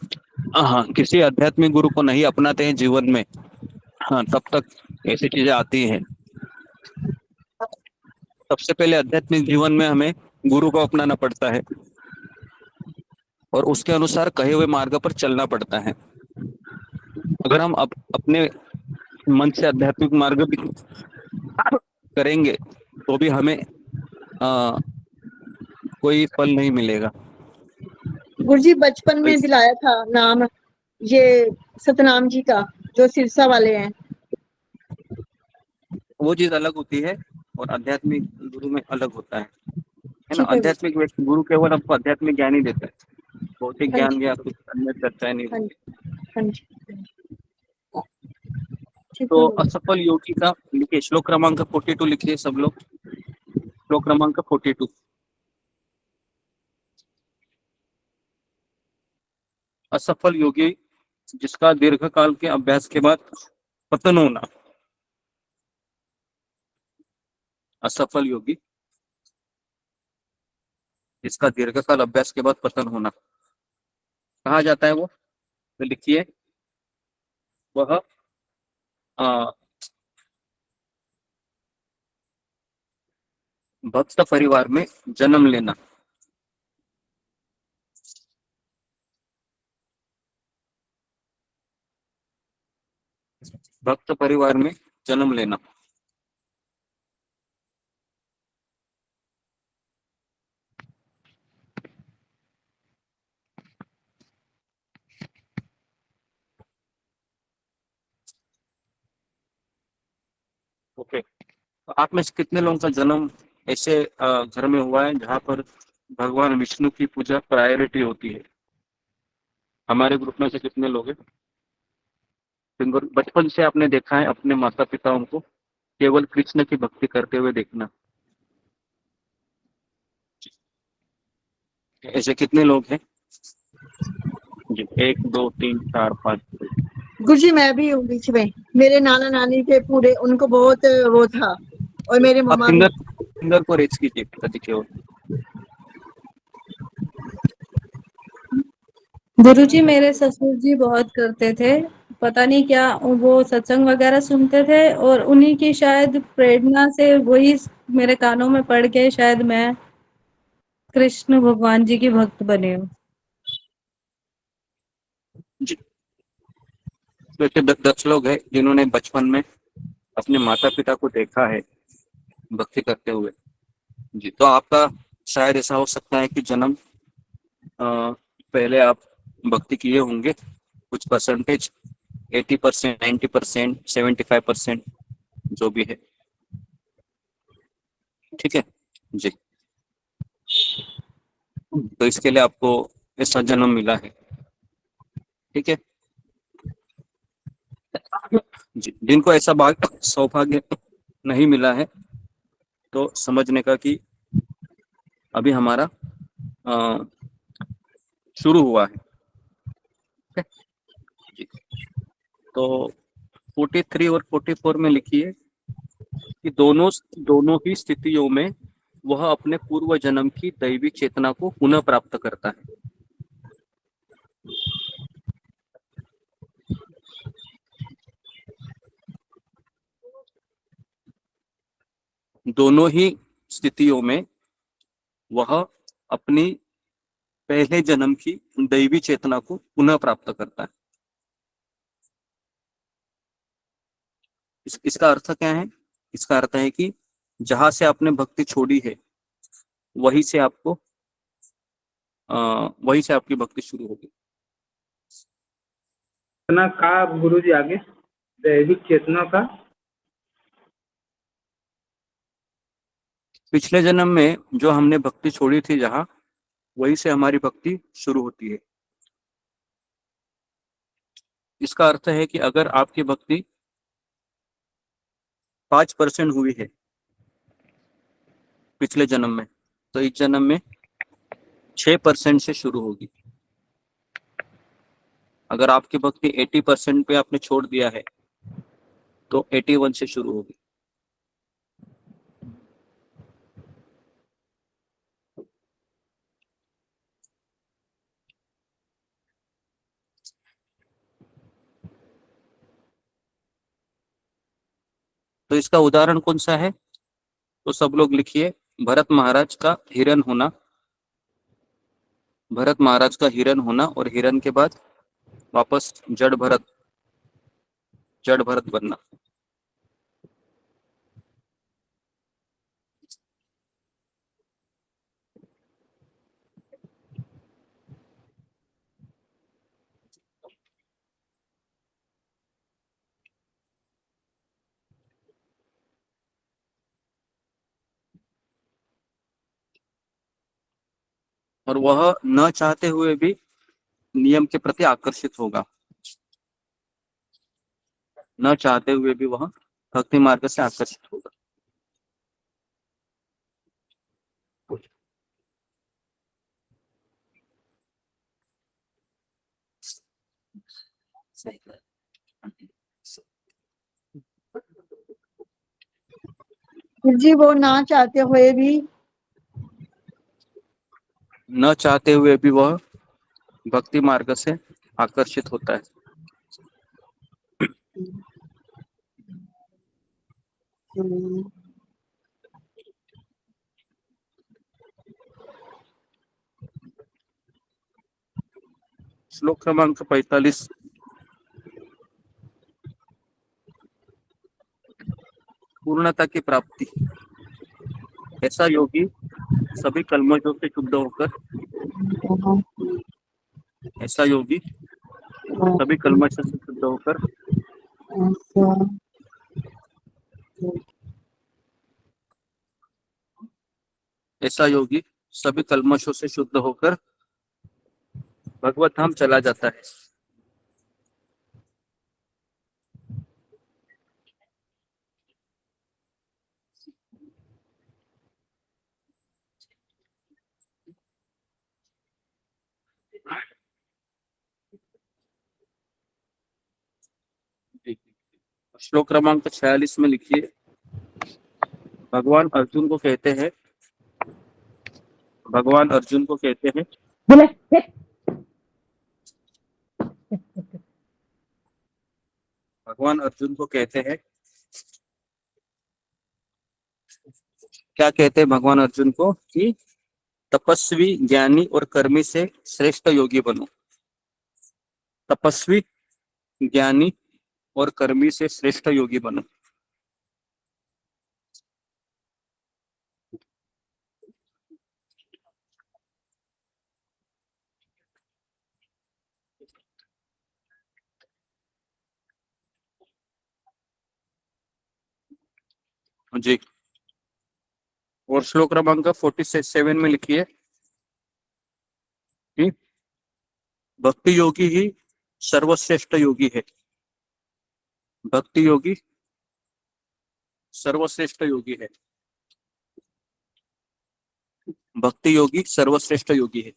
किसी आध्यात्मिक गुरु को नहीं अपनाते हैं जीवन में, तब तक ऐसी चीजें आती हैं। सबसे पहले आध्यात्मिक जीवन में हमें गुरु को अपनाना पड़ता है और उसके अनुसार कहे हुए मार्ग पर चलना पड़ता है। अगर हम अपने मन से आध्यात्मिक मार्ग भी करेंगे तो भी हमें कोई फल नहीं मिलेगा। गुरु जी बचपन में दिलाया था नाम, ये सतनाम जी का, जो सिरसा वाले हैं। वो चीज अलग होती है और आध्यात्मिक गुरु में अलग होता है ना? ठीक है आध्यात्मिक व्यक्ति गुरु केवल आपको आध्यात्मिक ज्ञान ही देता है, भौतिक हाँ ज्ञान जी, या कुछ अन्य चर्चाएं नहीं हाँ होती। जी, हाँ जी, ठीक तो है गुरु जी। असफल योगी का लिखिए, श्लोक क्रमांक 42 लिखिए सब लोग। श्लोक क्रमांक 42। असफल योगी जिसका दीर्घकाल के अभ्यास के बाद पतन होना। असफल योगी जिसका दीर्घकाल अभ्यास के बाद पतन होना। कहा जाता है वो, तो लिखिए वह भक्त परिवार में जन्म लेना। भक्त परिवार में जन्म लेना। ओके, तो आप में से कितने लोगों का जन्म ऐसे घर में हुआ है जहाँ पर भगवान विष्णु की पूजा प्रायोरिटी होती है? हमारे ग्रुप में से कितने लोग हैं? बचपन से आपने देखा है अपने माता पिताओं को केवल कृष्ण की भक्ति करते हुए देखना? ऐसे कितने लोग हैं जी? 1 2 3 4 5। गुरुजी मैं भी हूँ बीच में, मेरे नाना नानी के पूरे उनको बहुत वो था, और मेरे आप मम्मा फिंगर को रेज कीजिए प्रति केवल। गुरुजी मेरे ससुर जी बहुत करते थे, पता नहीं क्या वो सत्संग वगैरह सुनते थे और उन्हीं की शायद प्रेरणा से वही मेरे कानों में पड़ के शायद मैं कृष्ण भगवान जी की भक्त बनी हूँ। जी, वैसे 10 लोग हैं जिन्होंने बचपन में अपने माता पिता को देखा है भक्ति करते हुए जी। तो आपका शायद ऐसा हो सकता है कि जन्म पहले आप भक्ति किए होंगे कुछ परसेंटेज, 80%, 90%, 75%, जो भी है, ठीक है जी। तो इसके लिए आपको ऐसा जन्म मिला है, ठीक है जी। जिनको ऐसा सौभाग्य नहीं मिला है तो समझने का कि अभी हमारा शुरू हुआ है, ठीक है जी। तो 43 और 44 में लिखिए कि दोनों ही स्थितियों में वह अपने पूर्व जन्म की दैवी चेतना को पुनः प्राप्त करता है। दोनों ही स्थितियों में वह अपनी पहले जन्म की दैवी चेतना को पुनः प्राप्त करता है। इसका अर्थ क्या है? इसका अर्थ है कि जहां से आपने भक्ति छोड़ी है वहीं से आपकी भक्ति शुरू होगी। चेतना का गुरुजी आगे, दैविक चेतना का पिछले जन्म में जो हमने भक्ति छोड़ी थी जहां, वहीं से हमारी भक्ति शुरू होती है। इसका अर्थ है कि अगर आपकी भक्ति 5% हुई है पिछले जन्म में, तो इस जन्म में 6% से शुरू होगी। अगर आपकी भक्ति 80% पे आपने छोड़ दिया है तो 81 से शुरू होगी। तो इसका उदाहरण कौन सा है? तो सब लोग लिखिए, भरत महाराज का हिरण होना, भरत महाराज का हिरण होना और हिरण के बाद वापस जड़ भरत बनना। और वह न चाहते हुए भी नियम के प्रति आकर्षित होगा, न चाहते हुए भी वह भक्ति मार्ग से आकर्षित होगा। गुरुजी वो ना चाहते हुए भी न चाहते हुए भी वह भक्ति मार्ग से आकर्षित होता है। श्लोक क्रमांक 45। पूर्णता की प्राप्ति। ऐसा योगी सभी कल्मशों से शुद्ध होकर ऐसा योगी सभी कल्मशों से शुद्ध होकर ऐसा योगी सभी कल्मशों से शुद्ध होकर भगवत धाम चला जाता है। श्लोक क्रमांक 46 में लिखिए, भगवान अर्जुन को कहते हैं भगवान अर्जुन को कहते हैं भगवान अर्जुन को कहते हैं क्या कहते हैं भगवान अर्जुन को कि तपस्वी ज्ञानी और कर्मी से श्रेष्ठ योगी बनो। तपस्वी ज्ञानी और कर्मी से श्रेष्ठ योगी बनो। जी। और श्लोक क्रमांक 47 में लिखिए कि भक्ति योगी ही सर्वश्रेष्ठ योगी है। भक्ति योगी सर्वश्रेष्ठ योगी है। भक्ति योगी सर्वश्रेष्ठ योगी है।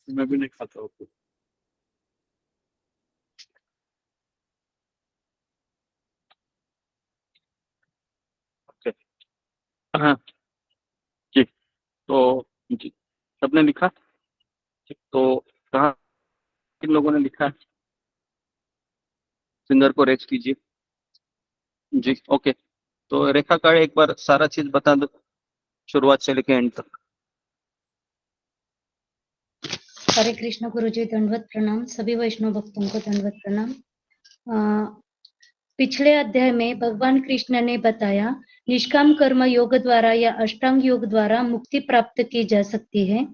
मैं भी नहीं खाता हूँ। हाँ जी। तो जी सबने लिखा। तो कहाँ किन लोगों ने लिखा है? फिंगर को रेस्ट कीजिए। जी ओके। तो रेखा का एक बार सारा चीज बता दो, शुरुआत से लेके एंड तक। हरे कृष्ण गुरुजी, दंडवत प्रणाम। सभी वैष्णव भक्तों को दंडवत प्रणाम। पिछले अध्याय में भगवान कृष्ण ने बताया निष्काम कर्म योग द्वारा या अष्टांग योग द्वारा मुक्ति प्राप्त की जा सकती है।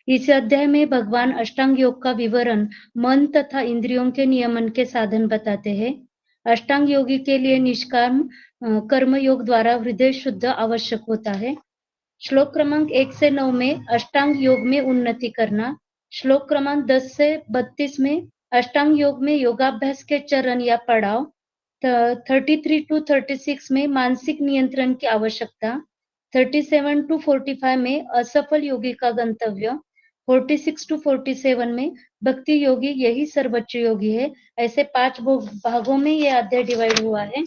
इस अध्याय में भगवान अष्टांग योग का विवरण मन तथा इंद्रियों के नियमन के साधन बताते हैं। अष्टांग योगी के लिए निष्काम कर्म योग द्वारा हृदय शुद्ध आवश्यक होता है। श्लोक क्रमांक 1 से 9 में अष्टांग योग में उन्नति करना। श्लोक क्रमांक 10 से 32 में अष्टांग योग में योगाभ्यास के चरण या पड़ाव। 33 to 36 में मानसिक नियंत्रण की आवश्यकता। 37 to 45 में असफल योगी का गंतव्य। 46 to 47 में भक्ति योगी यही सर्वोच्च योगी है। ऐसे 5 भागों में यह अध्याय डिवाइड हुआ है।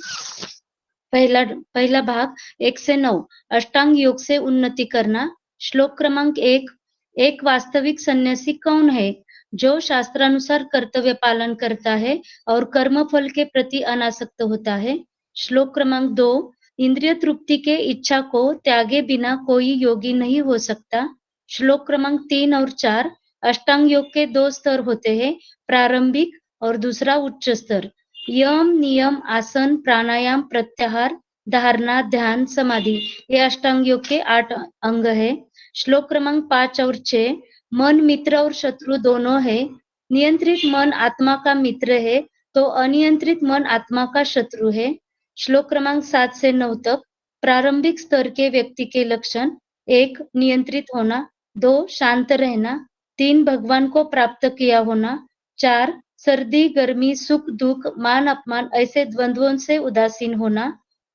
पहला भाग 1 से 9 अष्टांग योग से उन्नति करना। श्लोक क्रमांक 1 एक वास्तविक सन्यासी कौन है? जो शास्त्रानुसार कर्तव्य पालन करता है और कर्म फल के प्रति अनासक्त होता है। श्लोक क्रमांक 2 इंद्रिय तृप्ति के इच्छा को त्यागे बिना कोई योगी नहीं हो सकता। श्लोक क्रमांक 3 और 4 अष्टांग योग के 2 स्तर होते हैं, प्रारंभिक और दूसरा उच्च स्तर। यम, नियम, आसन, प्राणायाम, प्रत्याहार, धारणा, ध्यान, समाधि ये अष्टांग योग के 8 अंग है। श्लोक क्रमांक 5 और 6 मन मित्र और शत्रु दोनों है। नियंत्रित मन आत्मा का मित्र है तो अनियंत्रित मन आत्मा का शत्रु है। श्लोक क्रमांक 7 से 9 तक प्रारंभिक स्तर के व्यक्ति के लक्षण। 1 नियंत्रित होना, 2 शांत रहना, 3 भगवान को प्राप्त किया होना, 4 सर्दी गर्मी सुख दुख मान अपमान ऐसे द्वंद्वों से उदासीन होना,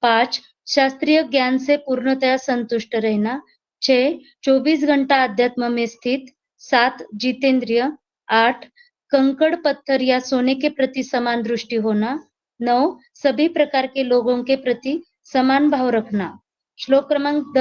5 शास्त्रीय ज्ञान से पूर्णतया संतुष्ट रहना, 6. 24 घंटा अध्यात्म में स्थित. 7. जितेंद्रिय. 8. कंकड़ पत्थर या सोने के प्रति समान दृष्टि होना. 9. सभी प्रकार के लोगों के प्रति समान भाव रखना. श्लोक क्रमांक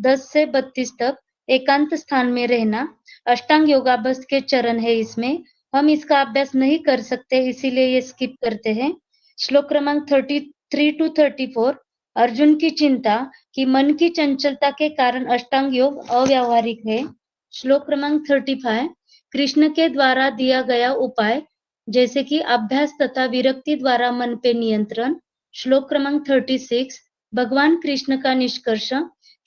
10 से 32 तक एकांत स्थान में रहना. अष्टांग योगाभ्यास के चरण है इसमें. हम इसका अभ्यास नहीं कर सकते इसीलिए ये स्किप करते हैं. श्लोक क्रमांक 33 to 34 अर्जुन की चिंता कि मन की चंचलता के कारण अष्टांग योग अव्यावहारिक है. श्लोक क्रमांक 35 कृष्ण के द्वारा दिया गया उपाय जैसे कि अभ्यास तथा विरक्ति द्वारा मन पे नियंत्रण. श्लोक क्रमांक 36 भगवान कृष्ण का निष्कर्ष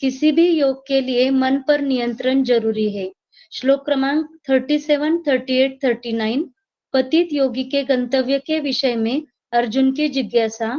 किसी भी योग के लिए मन पर नियंत्रण जरूरी है. श्लोक क्रमांक 37, 38, 39 पतित योगी के गंतव्य के विषय में अर्जुन की जिज्ञासा.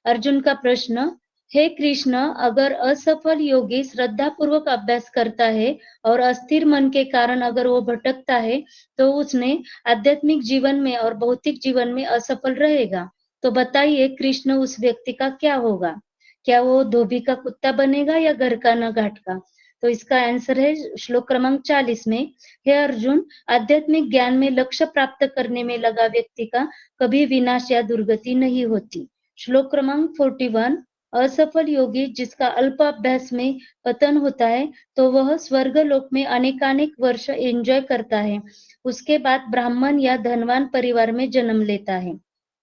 अर्जुन का प्रश्न, हे कृष्ण, अगर असफल योगी श्रद्धा पूर्वक अभ्यास करता है और अस्थिर मन के कारण अगर वो भटकता है तो उसने आध्यात्मिक जीवन में और भौतिक जीवन में असफल रहेगा. तो बताइए कृष्ण उस व्यक्ति का क्या होगा? क्या वो धोबी का कुत्ता बनेगा या घर का न घाट का? तो इसका आंसर है श्लोक क्रमांक 40 में, हे अर्जुन, आध्यात्मिक ज्ञान में लक्ष्य प्राप्त करने में लगा व्यक्ति का कभी विनाश या दुर्गति नहीं होती. श्लोक क्रमांक 41 असफल योगी जिसका अल्प अभ्यास में पतन होता है तो वह स्वर्ग लोक में अनेकानेक वर्ष एंजॉय करता है. उसके बाद ब्राह्मण या धनवान परिवार में जन्म लेता है.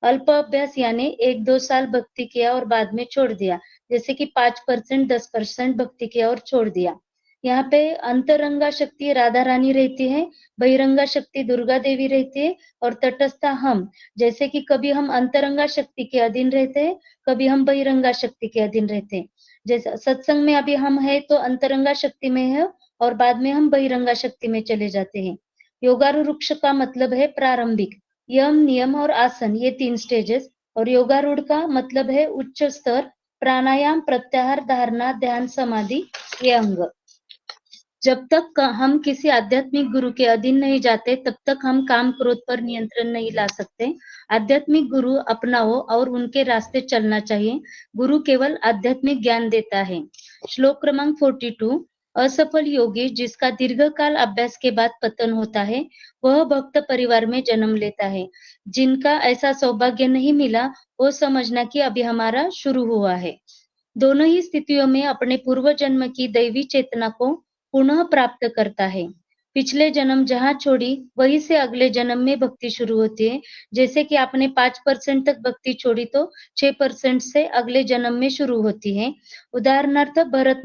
अल्प अभ्यास यानी 1-2 साल भक्ति किया और बाद में छोड़ दिया, जैसे कि 5%, 10% भक्ति किया और छोड़ दिया. यहाँ पे अंतरंगा शक्ति राधा रानी रहती है, बहिरंगा शक्ति दुर्गा देवी रहती है और तटस्था हम, जैसे कि कभी हम अंतरंगा शक्ति के अधीन रहते हैं, कभी हम बहिरंगा शक्ति के अधीन रहते हैं. जैसे सत्संग में अभी हम है तो अंतरंगा शक्ति में है और बाद में हम बहिरंगा शक्ति में चले जाते हैं. योगारूढ़ का मतलब है प्रारंभिक, यम, नियम और आसन ये 3 स्टेजेस. और योगारूढ़ का मतलब है उच्च स्तर, प्राणायाम, प्रत्याहार, धारणा, ध्यान, समाधि ये अंग. जब तक हम किसी आध्यात्मिक गुरु के अधीन नहीं जाते तब तक हम काम क्रोध पर नियंत्रण नहीं ला सकते. आध्यात्मिक गुरु अपनाओ और उनके रास्ते चलना चाहिए. गुरु केवल आध्यात्मिक ज्ञान देता है. श्लोक क्रमांक 42 असफल योगी जिसका दीर्घकाल अभ्यास के बाद पतन होता है वह भक्त परिवार में जन्म लेता है. जिनका ऐसा सौभाग्य नहीं मिला वो समझना कि अभी हमारा शुरू हुआ है. दोनों ही स्थितियों में अपने पूर्व जन्म की दैवी चेतना को पुनः प्राप्त करता है. पिछले जन्म जहाँ छोड़ी वहीं से अगले जन्म में भक्ति शुरू होती है. जैसे कि आपने 5% तक भक्ति छोड़ी तो 6% से अगले जन्म में शुरू होती है. उदाहरणार्थ भरत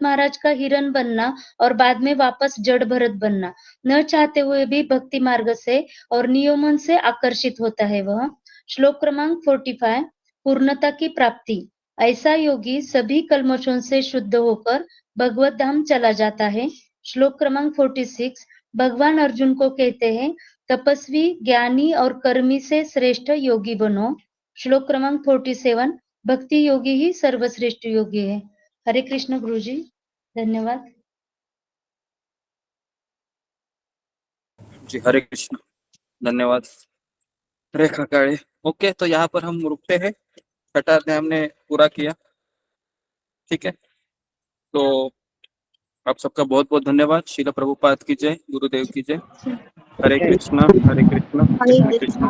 महाराज का हिरण बनना और बाद में वापस जड़ भरत बनना, न चाहते हुए भी भक्ति मार्ग से और नियमन से आकर्षित होता है वह. श्लोक क्रमांक 45 पूर्णता की प्राप्ति. ऐसा योगी सभी कल्मशों से शुद्ध होकर भगवत धाम चला जाता है. श्लोक क्रमांक 46 भगवान अर्जुन को कहते हैं तपस्वी, ज्ञानी और कर्मी से श्रेष्ठ योगी बनो. श्लोक क्रमांक 47 भक्ति योगी ही सर्वश्रेष्ठ योगी है. हरे कृष्ण गुरुजी, धन्यवाद जी. हरे कृष्ण, धन्यवाद रेखा काळे. ओके, तो यहाँ पर हम रुकते हैं. 6ठा अध्याय हमने पूरा किया. ठीक है, तो आप सबका बहुत बहुत धन्यवाद. श्रील प्रभुपाद की जय, गुरुदेव की जय. हरे कृष्णा, हरे कृष्णा, कृष्ण कृष्ण.